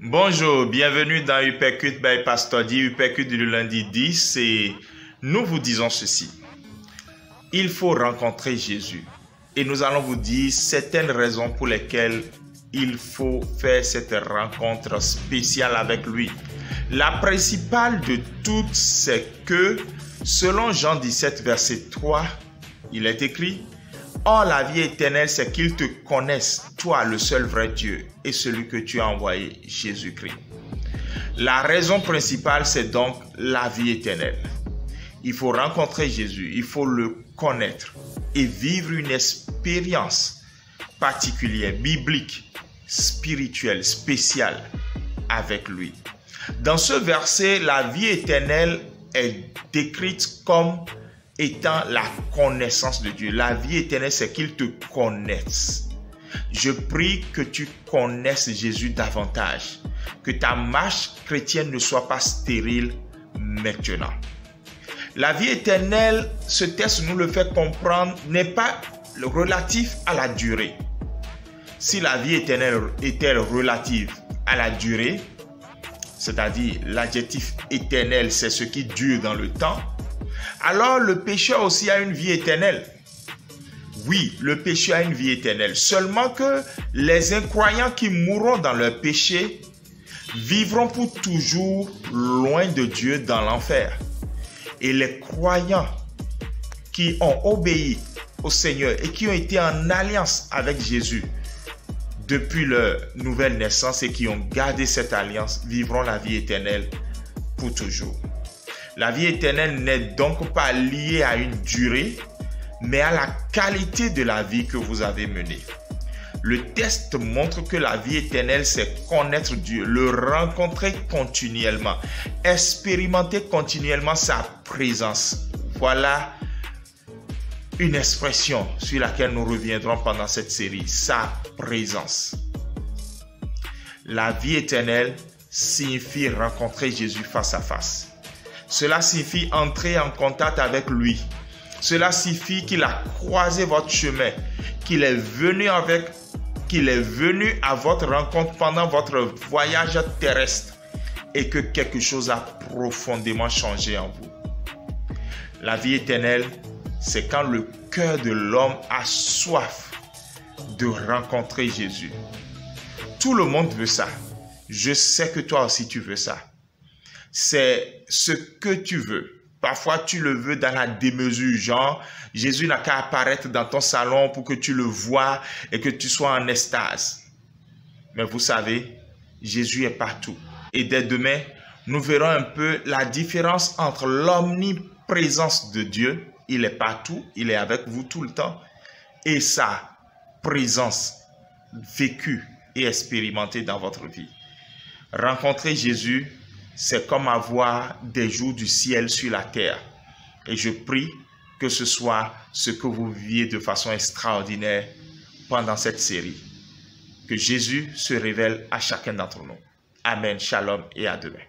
Bonjour, bienvenue dans Uppercut by Pastor D, Uppercut du lundi 10 et nous vous disons ceci. Il faut rencontrer Jésus et nous allons vous dire certaines raisons pour lesquelles il faut faire cette rencontre spéciale avec lui. La principale de toutes, c'est que selon Jean 17, verset 3, il est écrit: or, la vie éternelle, c'est qu'ils te connaissent, toi, le seul vrai Dieu, et celui que tu as envoyé, Jésus-Christ. La raison principale, c'est donc la vie éternelle. Il faut rencontrer Jésus, il faut le connaître et vivre une expérience particulière, biblique, spirituelle, spéciale avec lui. Dans ce verset, la vie éternelle est décrite comme étant la connaissance de Dieu. La vie éternelle, c'est qu'il te connaisse. Je prie que tu connaisses Jésus davantage, que ta marche chrétienne ne soit pas stérile maintenant. La vie éternelle, ce texte nous le fait comprendre, n'est pas relatif à la durée. Si la vie éternelle était relative à la durée, c'est-à-dire l'adjectif éternel, c'est ce qui dure dans le temps, alors le pécheur aussi a une vie éternelle. Oui, le pécheur a une vie éternelle. Seulement que les incroyants qui mourront dans leur péché vivront pour toujours loin de Dieu dans l'enfer. Et les croyants qui ont obéi au Seigneur et qui ont été en alliance avec Jésus depuis leur nouvelle naissance et qui ont gardé cette alliance vivront la vie éternelle pour toujours. La vie éternelle n'est donc pas liée à une durée, mais à la qualité de la vie que vous avez menée. Le texte montre que la vie éternelle, c'est connaître Dieu, le rencontrer continuellement, expérimenter continuellement sa présence. Voilà une expression sur laquelle nous reviendrons pendant cette série, sa présence. La vie éternelle signifie rencontrer Jésus face à face. Cela signifie entrer en contact avec lui. Cela signifie qu'il a croisé votre chemin, qu'il est venu à votre rencontre pendant votre voyage terrestre et que quelque chose a profondément changé en vous. La vie éternelle, c'est quand le cœur de l'homme a soif de rencontrer Jésus. Tout le monde veut ça. Je sais que toi aussi tu veux ça. C'est ce que tu veux. Parfois, tu le veux dans la démesure, genre, Jésus n'a qu'à apparaître dans ton salon pour que tu le vois et que tu sois en extase. Mais vous savez, Jésus est partout. Et dès demain, nous verrons un peu la différence entre l'omniprésence de Dieu, il est partout, il est avec vous tout le temps, et sa présence vécue et expérimentée dans votre vie. Rencontrer Jésus, c'est comme avoir des jours du ciel sur la terre. Et je prie que ce soit ce que vous viviez de façon extraordinaire pendant cette série. Que Jésus se révèle à chacun d'entre nous. Amen, shalom et à demain.